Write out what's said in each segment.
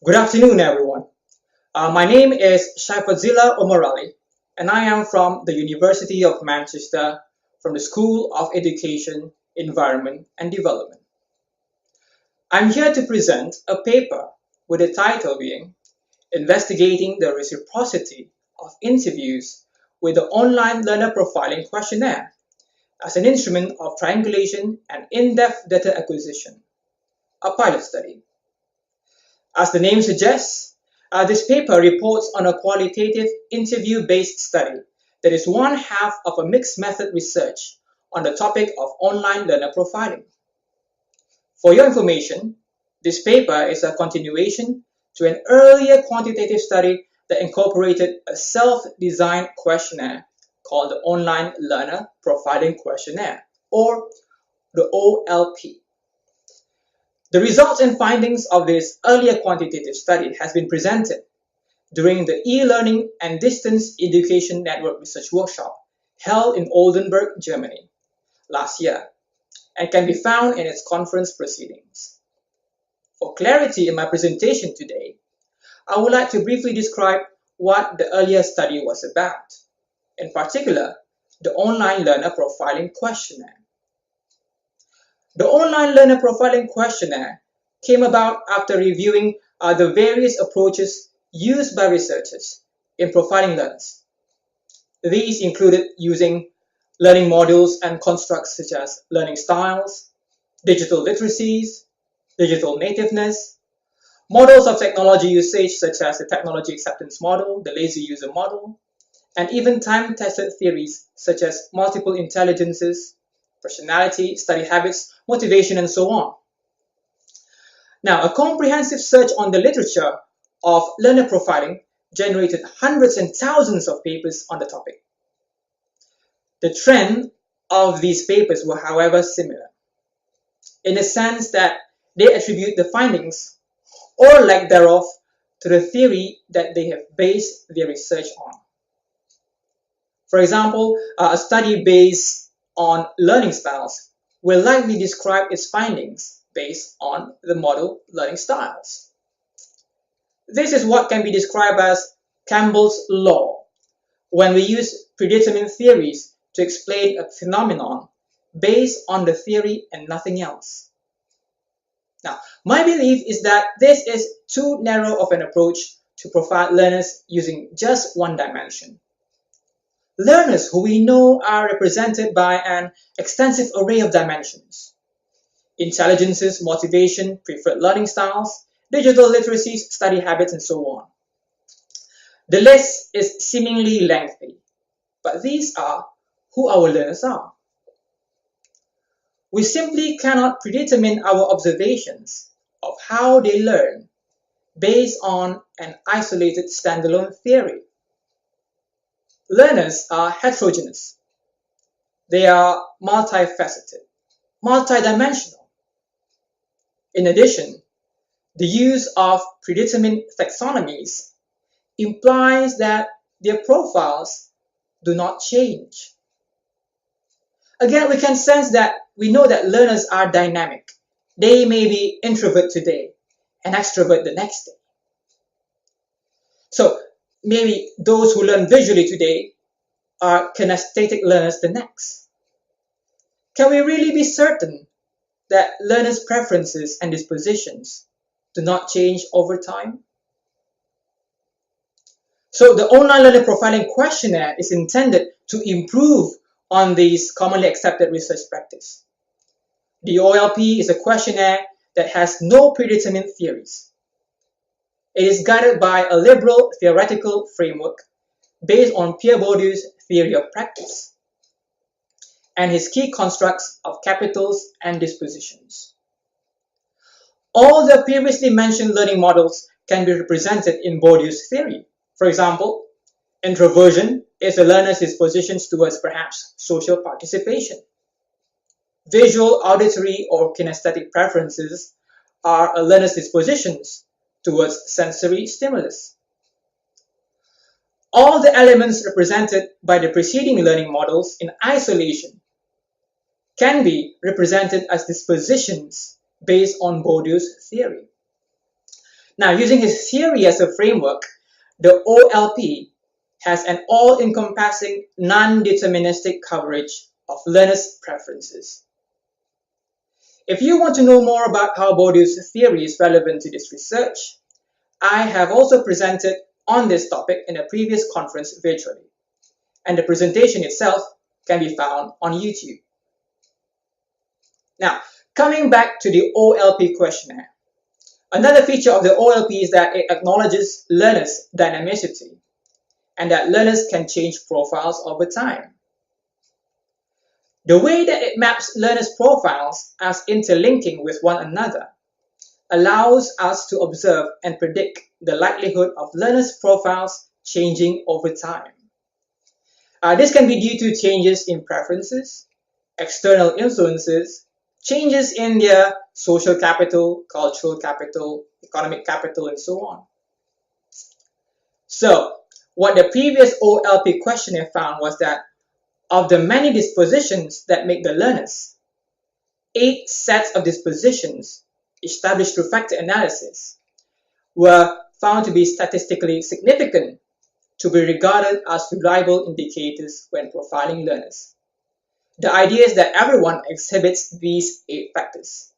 Good afternoon, everyone. My name is Shaifadzilla Omarali, and I am from the University of Manchester from the School of Education, Environment and Development. I'm here to present a paper with the title being Investigating the Reciprocity of Interviews with the Online Learner Profiling Questionnaire as an instrument of triangulation and in-depth data acquisition, a pilot study. As the name suggests, this paper reports on a qualitative interview-based study that is one half of a mixed method research on the topic of online learner profiling. For your information, this paper is a continuation to an earlier quantitative study that incorporated a self-designed questionnaire called the Online Learner Profiling Questionnaire, or the OLP. The results and findings of this earlier quantitative study has been presented during the e-learning and distance education network research workshop held in Oldenburg, Germany last year and can be found in its conference proceedings. For clarity in my presentation today, I would like to briefly describe what the earlier study was about, in particular, the Online Learner Profiling Questionnaire. The Online Learner Profiling Questionnaire came about after reviewing the various approaches used by researchers in profiling learners. These included using learning modules and constructs such as learning styles, digital literacies, digital nativeness, models of technology usage such as the technology acceptance model, the lazy user model, and even time-tested theories such as multiple intelligences, personality, study habits, motivation, and so on. Now, a comprehensive search on the literature of learner profiling generated hundreds and thousands of papers on the topic. The trend of these papers were, however, similar, in the sense that they attribute the findings, or lack thereof, to the theory that they have based their research on. For example, a study based on learning styles will likely describe its findings based on the model learning styles. This is what can be described as Campbell's law, when we use predetermined theories to explain a phenomenon based on the theory and nothing else. Now, my belief is that this is too narrow of an approach to profile learners using just one dimension. Learners who we know are represented by an extensive array of dimensions: intelligences, motivation, preferred learning styles, digital literacies, study habits, and so on. The list is seemingly lengthy, but these are who our learners are. We simply cannot predetermine our observations of how they learn based on an isolated standalone theory. Learners are heterogeneous. They are multifaceted, multidimensional. In addition, the use of predetermined taxonomies implies that their profiles do not change. Again, we can sense that we know that learners are dynamic. They may be introvert today and extrovert the next day. So maybe those who learn visually today are kinesthetic learners the next. Can we really be certain that learners' preferences and dispositions do not change over time? So the Online Learner Profiling Questionnaire is intended to improve on these commonly accepted research practice. The OLP is a questionnaire that has no predetermined theories. It is guided by a liberal theoretical framework based on Pierre Bourdieu's theory of practice and his key constructs of capitals and dispositions. All the previously mentioned learning models can be represented in Bourdieu's theory. For example, introversion is a learner's dispositions towards perhaps social participation. Visual, auditory, or kinesthetic preferences are a learner's dispositions towards sensory stimulus. All the elements represented by the preceding learning models in isolation can be represented as dispositions based on Bourdieu's theory. Now, using his theory as a framework, the OLP has an all-encompassing, non-deterministic coverage of learners' preferences. If you want to know more about how Bourdieu's theory is relevant to this research, I have also presented on this topic in a previous conference virtually, and the presentation itself can be found on YouTube. Now, coming back to the OLP questionnaire, another feature of the OLP is that it acknowledges learners' dynamicity and that learners can change profiles over time. The way that it maps learners' profiles as interlinking with one another allows us to observe and predict the likelihood of learners' profiles changing over time. This can be due to changes in preferences, external influences, changes in their social capital, cultural capital, economic capital, and so on. So, what the previous OLP questionnaire found was that of the many dispositions that make the learners, 8 sets of dispositions established through factor analysis were found to be statistically significant to be regarded as reliable indicators when profiling learners. The idea is that everyone exhibits these 8 factors.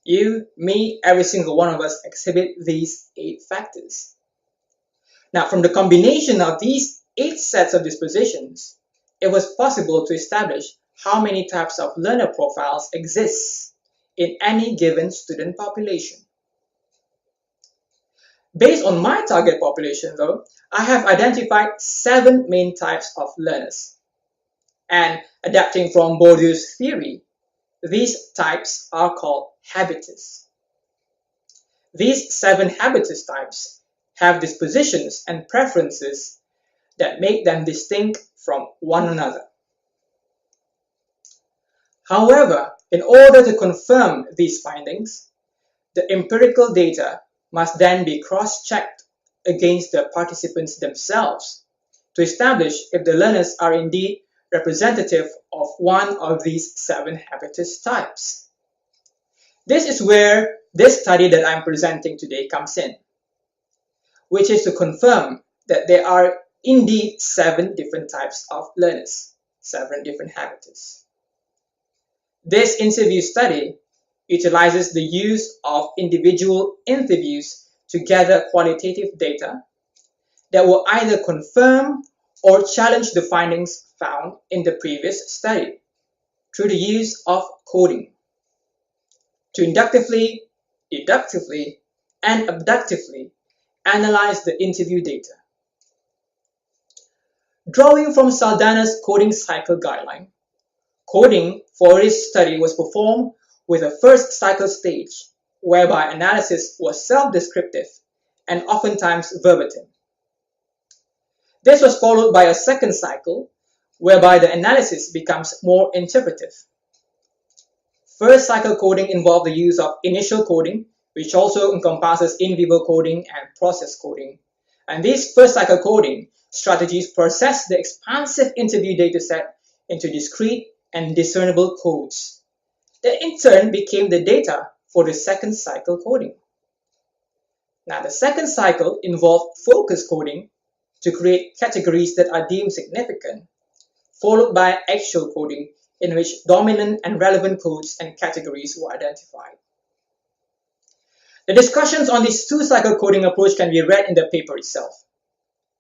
You, me, every single one of us exhibit these 8 factors. Now, from the combination of these 8 sets of dispositions, it was possible to establish how many types of learner profiles exist in any given student population. Based on my target population, though, I have identified 7 main types of learners. And adapting from Bourdieu's theory, these types are called habitus. These 7 habitus types have dispositions and preferences that make them distinct from one another. However, in order to confirm these findings, the empirical data must then be cross-checked against the participants themselves to establish if the learners are indeed representative of one of these 7 habitus types. This is where this study that I'm presenting today comes in, which is to confirm that there are indeed 7 different types of learners, 7 different habitus. This interview study utilizes the use of individual interviews to gather qualitative data that will either confirm or challenge the findings found in the previous study through the use of coding to inductively, deductively, and abductively analyze the interview data. Drawing from Saldana's coding cycle guideline, coding for this study was performed with a first cycle stage whereby analysis was self-descriptive and oftentimes verbatim. This was followed by a second cycle whereby the analysis becomes more interpretive. First cycle coding involved the use of initial coding, which also encompasses in vivo coding and process coding. And these first cycle coding strategies process the expansive interview dataset into discrete and discernible codes that in turn became the data for the second cycle coding. Now, the second cycle involved focus coding to create categories that are deemed significant, followed by actual coding in which dominant and relevant codes and categories were identified. The discussions on this 2-cycle coding approach can be read in the paper itself.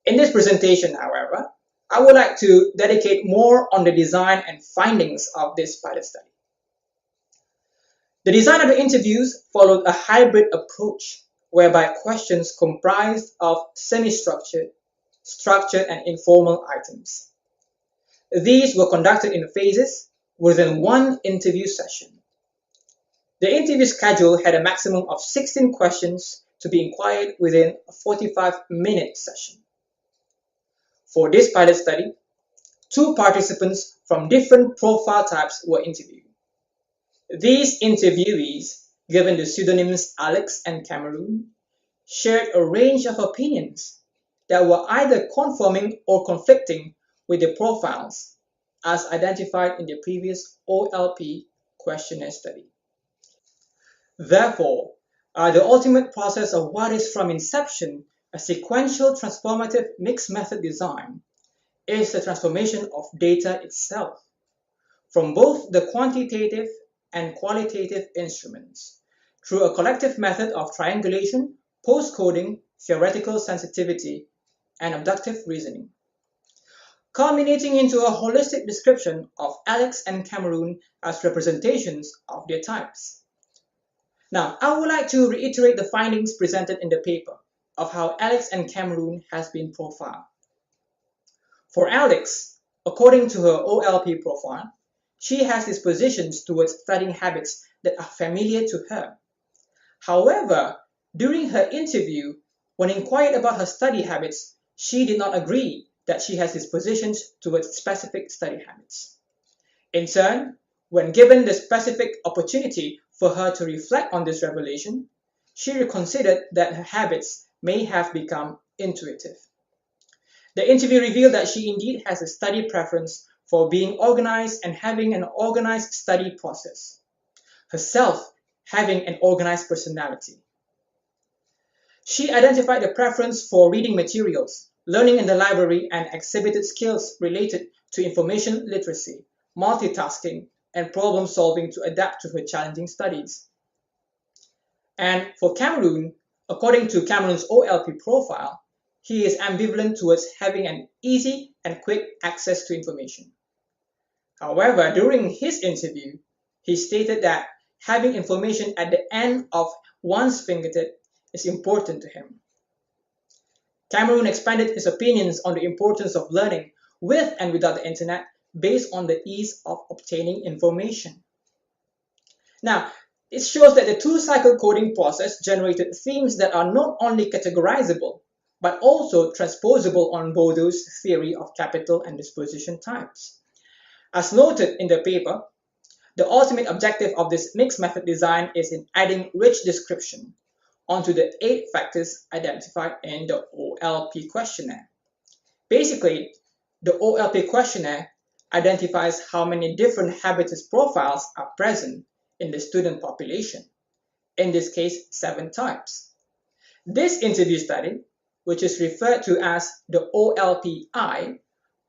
In this presentation, however, I would like to dedicate more on the design and findings of this pilot study. The design of the interviews followed a hybrid approach whereby questions comprised of semi-structured, structured, and informal items. These were conducted in phases within one interview session. The interview schedule had a maximum of 16 questions to be inquired within a 45-minute session. For this pilot study, 2 participants from different profile types were interviewed. These interviewees, given the pseudonyms Alex and Cameroon, shared a range of opinions that were either conforming or conflicting with the profiles as identified in the previous OLP questionnaire study. Therefore, The ultimate process of what is from inception a sequential transformative mixed method design is the transformation of data itself from both the quantitative and qualitative instruments through a collective method of triangulation, post-coding, theoretical sensitivity, and abductive reasoning, culminating into a holistic description of Alex and Cameron as representations of their types. Now, I would like to reiterate the findings presented in the paper of how Alex and Cameron has been profiled. For Alex, according to her OLP profile, she has dispositions towards studying habits that are familiar to her. However, during her interview, when inquired about her study habits, she did not agree that she has dispositions towards specific study habits. In turn, when given the specific opportunity for her to reflect on this revelation, she reconsidered that her habits may have become intuitive. The interview revealed that she indeed has a study preference for being organized and having an organized study process, herself having an organized personality. She identified a preference for reading materials, learning in the library, and exhibited skills related to information literacy, multitasking, and problem solving to adapt to her challenging studies. And for Cameron, according to Cameron's OLP profile, he is ambivalent towards having an easy and quick access to information. However, during his interview, he stated that having information at the end of one's fingertip is important to him. Cameron expanded his opinions on the importance of learning with and without the internet based on the ease of obtaining information. Now, it shows that the two-cycle coding process generated themes that are not only categorizable, but also transposable on Bourdieu's theory of capital and disposition types. As noted in the paper, the ultimate objective of this mixed method design is in adding rich description onto the 8 factors identified in the OLP questionnaire. Basically, the OLP questionnaire identifies how many different habitus profiles are present in the student population, in this case 7 types. This interview study, which is referred to as the OLPI,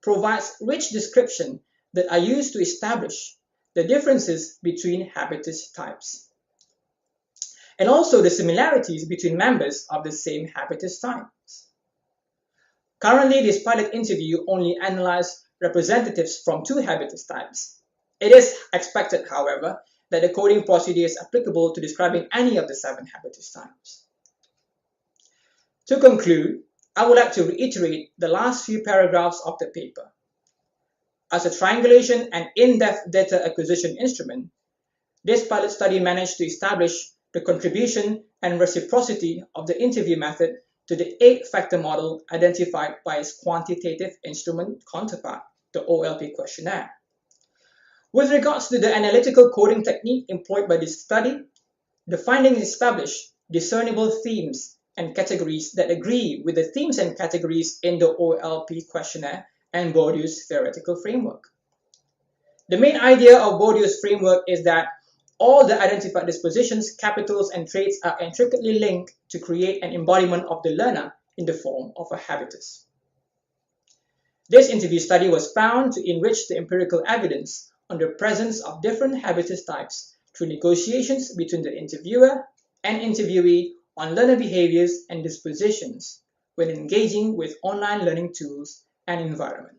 provides rich description that are used to establish the differences between habitus types, and also the similarities between members of the same habitus types. Currently, this pilot interview only analyzed representatives from 2 habitus types. It is expected, however, that the coding procedure is applicable to describing any of the 7 habitus types. To conclude, I would like to reiterate the last few paragraphs of the paper. As a triangulation and in-depth data acquisition instrument, this pilot study managed to establish the contribution and reciprocity of the interview method to the 8-factor model identified by its quantitative instrument counterpart, the OLP questionnaire. With regards to the analytical coding technique employed by this study, the findings establish discernible themes and categories that agree with the themes and categories in the OLP questionnaire and Bourdieu's theoretical framework. The main idea of Bourdieu's framework is that all the identified dispositions, capitals, and traits are intricately linked to create an embodiment of the learner in the form of a habitus. This interview study was found to enrich the empirical evidence on the presence of different habitus types through negotiations between the interviewer and interviewee on learner behaviors and dispositions when engaging with online learning tools and environment.